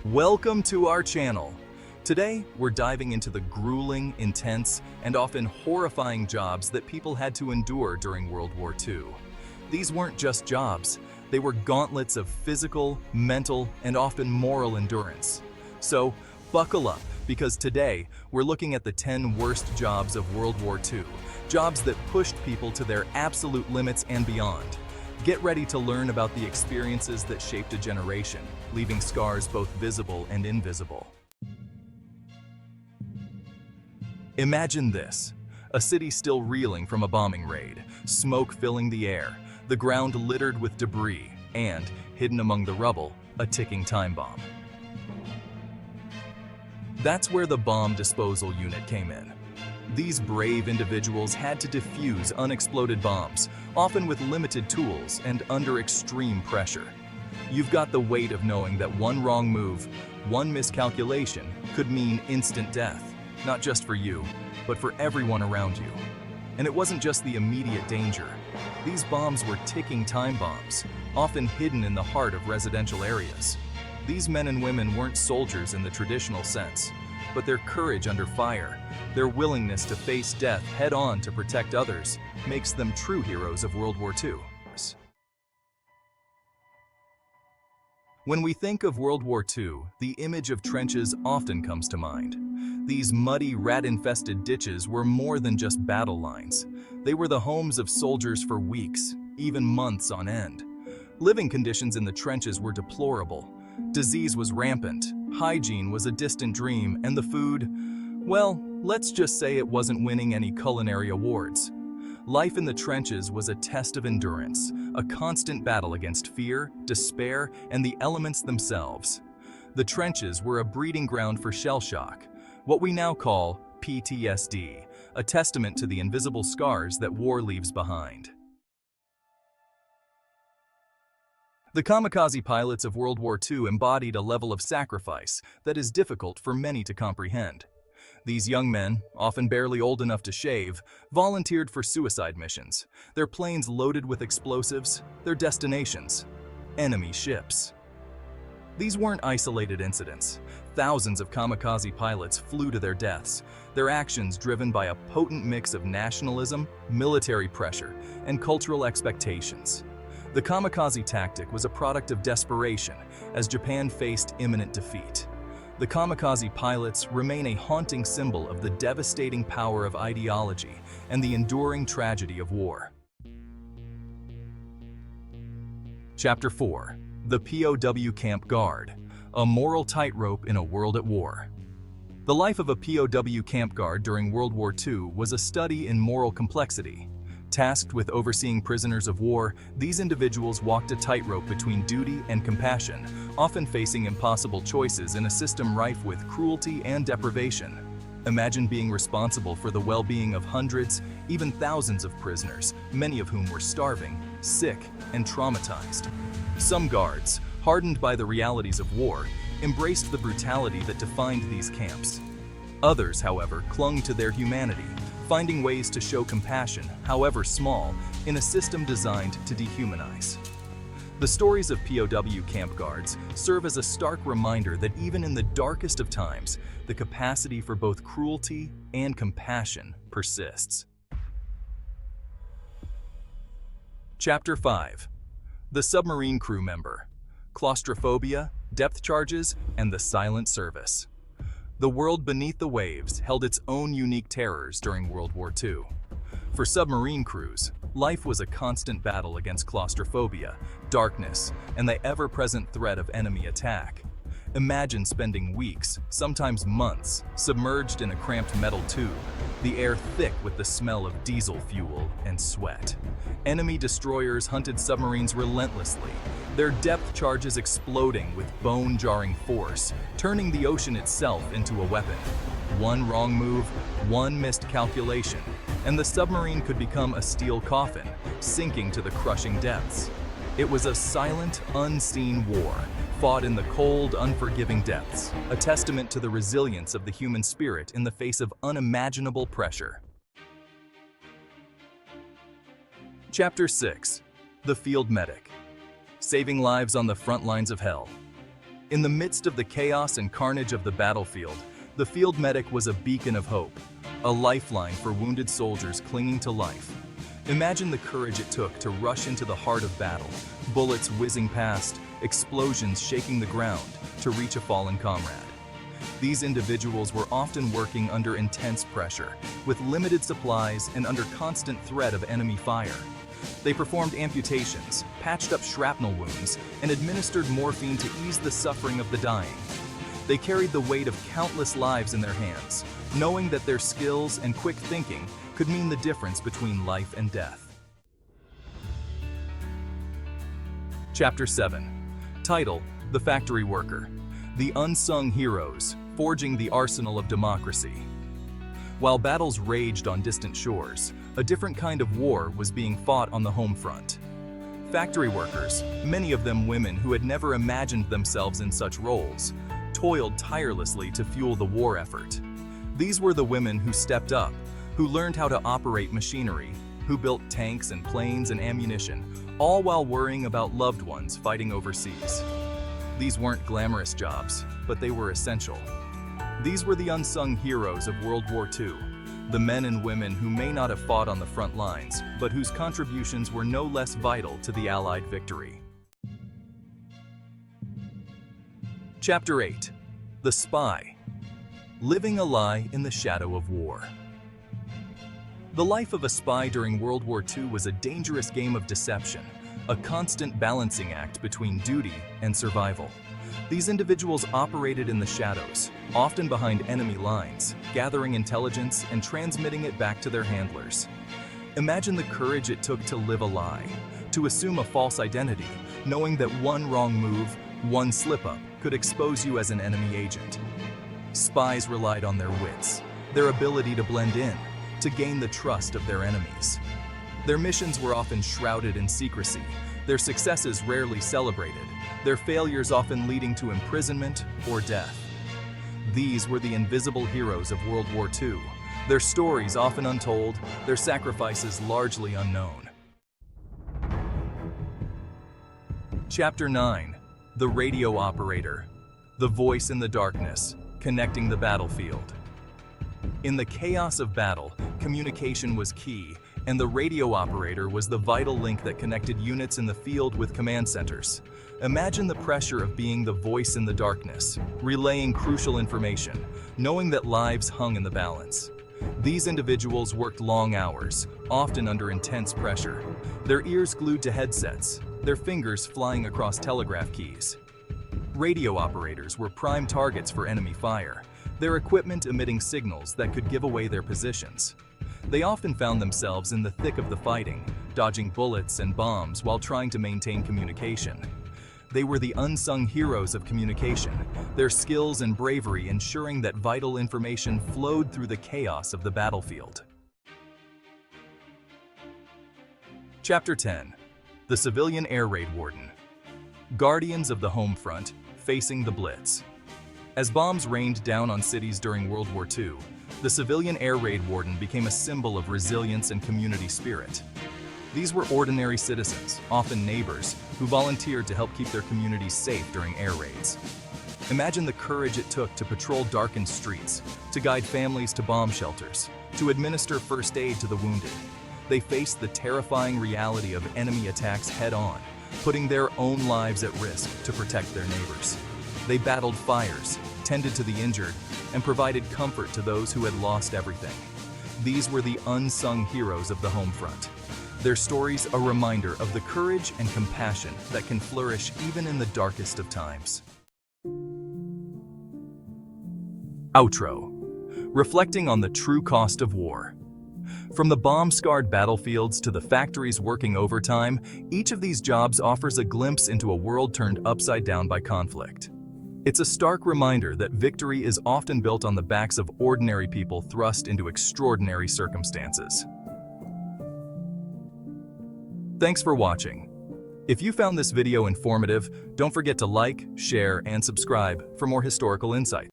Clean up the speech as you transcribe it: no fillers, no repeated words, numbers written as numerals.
Welcome to our channel. Today, we're diving into the grueling, intense, and often horrifying jobs that people had to endure during World War II. These weren't just jobs, they were gauntlets of physical, mental, and often moral endurance. So, buckle up, because today, we're looking at the 10 worst jobs of World War II, jobs that pushed people to their absolute limits and beyond. Get ready to learn about the experiences that shaped a generation, leaving scars both visible and invisible. Imagine this: a city still reeling from a bombing raid, smoke filling the air, the ground littered with debris, and, hidden among the rubble, a ticking time bomb. That's where the bomb disposal unit came in. These brave individuals had to defuse unexploded bombs, often with limited tools and under extreme pressure. You've got the weight of knowing that one wrong move, one miscalculation, could mean instant death, not just for you, but for everyone around you. And it wasn't just the immediate danger. These bombs were ticking time bombs, often hidden in the heart of residential areas. These men and women weren't soldiers in the traditional sense, but their courage under fire, their willingness to face death head-on to protect others, makes them true heroes of World War II. When we think of World War II, the image of trenches often comes to mind. These muddy, rat-infested ditches were more than just battle lines. They were the homes of soldiers for weeks, even months on end. Living conditions in the trenches were deplorable. Disease was rampant, hygiene was a distant dream, and the food, well, let's just say it wasn't winning any culinary awards. Life in the trenches was a test of endurance, a constant battle against fear, despair, and the elements themselves. The trenches were a breeding ground for shell shock, what we now call PTSD, a testament to the invisible scars that war leaves behind. The kamakazi pilots of World War II embodied a level of sacrifice that is difficult for many to comprehend. These young men, often barely old enough to shave, volunteered for suicide missions, their planes loaded with explosives, their destinations, enemy ships. These weren't isolated incidents. Thousands of kamikaze pilots flew to their deaths, their actions driven by a potent mix of nationalism, military pressure, and cultural expectations. The kamikaze tactic was a product of desperation as Japan faced imminent defeat. The kamikaze pilots remain a haunting symbol of the devastating power of ideology and the enduring tragedy of war. Chapter 4: The POW Camp Guard, a moral tightrope in a world at war. The life of a POW camp guard during World War II was a study in moral complexity. Tasked with overseeing prisoners of war, these individuals walked a tightrope between duty and compassion, often facing impossible choices in a system rife with cruelty and deprivation. Imagine being responsible for the well-being of hundreds, even thousands of prisoners, many of whom were starving, sick, and traumatized. Some guards, hardened by the realities of war, embraced the brutality that defined these camps. Others, however, clung to their humanity, finding ways to show compassion, however small, in a system designed to dehumanize. The stories of POW camp guards serve as a stark reminder that even in the darkest of times, the capacity for both cruelty and compassion persists. Chapter 5: The Submarine Crew Member, Claustrophobia, Depth Charges, and the Silent Service. The world beneath the waves held its own unique terrors during World War II. For submarine crews, life was a constant battle against claustrophobia, darkness, and the ever-present threat of enemy attack. Imagine spending weeks, sometimes months, submerged in a cramped metal tube, the air thick with the smell of diesel fuel and sweat. Enemy destroyers hunted submarines relentlessly, their depth charges exploding with bone-jarring force, turning the ocean itself into a weapon. One wrong move, one missed calculation, and the submarine could become a steel coffin, sinking to the crushing depths. It was a silent, unseen war, fought in the cold, unforgiving depths, a testament to the resilience of the human spirit in the face of unimaginable pressure. Chapter 6: The Field Medic, Saving Lives on the Front Lines of Hell. In the midst of the chaos and carnage of the battlefield, the field medic was a beacon of hope, a lifeline for wounded soldiers clinging to life. Imagine the courage it took to rush into the heart of battle, bullets whizzing past, explosions shaking the ground, to reach a fallen comrade. These individuals were often working under intense pressure, with limited supplies and under constant threat of enemy fire. They performed amputations, patched up shrapnel wounds, and administered morphine to ease the suffering of the dying. They carried the weight of countless lives in their hands, knowing that their skills and quick thinking could mean the difference between life and death. Chapter 7. Title: The Factory Worker. The Unsung Heroes, Forging the Arsenal of Democracy. While battles raged on distant shores, a different kind of war was being fought on the home front. Factory workers, many of them women who had never imagined themselves in such roles, toiled tirelessly to fuel the war effort. These were the women who stepped up, who learned how to operate machinery, who built tanks and planes and ammunition, all while worrying about loved ones fighting overseas. These weren't glamorous jobs, but they were essential. These were the unsung heroes of World War II, the men and women who may not have fought on the front lines, but whose contributions were no less vital to the Allied victory. Chapter 8. The Spy. Living a lie in the shadow of war. The life of a spy during World War II was a dangerous game of deception, a constant balancing act between duty and survival. These individuals operated in the shadows, often behind enemy lines, gathering intelligence and transmitting it back to their handlers. Imagine the courage it took to live a lie, to assume a false identity, knowing that one wrong move, one slip-up, could expose you as an enemy agent. Spies relied on their wits, their ability to blend in, to gain the trust of their enemies. Their missions were often shrouded in secrecy, their successes rarely celebrated, their failures often leading to imprisonment or death. These were the invisible heroes of World War II, their stories often untold, their sacrifices largely unknown. Chapter 9. The Radio Operator. The voice in the darkness, connecting the battlefield. In the chaos of battle, communication was key, and the radio operator was the vital link that connected units in the field with command centers. Imagine the pressure of being the voice in the darkness, relaying crucial information, knowing that lives hung in the balance. These individuals worked long hours, often under intense pressure, their ears glued to headsets, their fingers flying across telegraph keys. Radio operators were prime targets for enemy fire, their equipment emitting signals that could give away their positions. They often found themselves in the thick of the fighting, dodging bullets and bombs while trying to maintain communication. They were the unsung heroes of communication, their skills and bravery ensuring that vital information flowed through the chaos of the battlefield. Chapter 10. The Civilian Air Raid Warden. Guardians of the home front, facing the Blitz. As bombs rained down on cities during World War II, the Civilian Air Raid Warden became a symbol of resilience and community spirit. These were ordinary citizens, often neighbors, who volunteered to help keep their communities safe during air raids. Imagine the courage it took to patrol darkened streets, to guide families to bomb shelters, to administer first aid to the wounded. They faced the terrifying reality of enemy attacks head-on, putting their own lives at risk to protect their neighbors. They battled fires, tended to the injured, and provided comfort to those who had lost everything. These were the unsung heroes of the home front. Their stories a reminder of the courage and compassion that can flourish even in the darkest of times. Outro. Reflecting on the true cost of war. From the bomb-scarred battlefields to the factories working overtime, each of these jobs offers a glimpse into a world turned upside down by conflict. It's a stark reminder that victory is often built on the backs of ordinary people thrust into extraordinary circumstances. Thanks for watching. If you found this video informative, don't forget to like, share, and subscribe for more historical insight.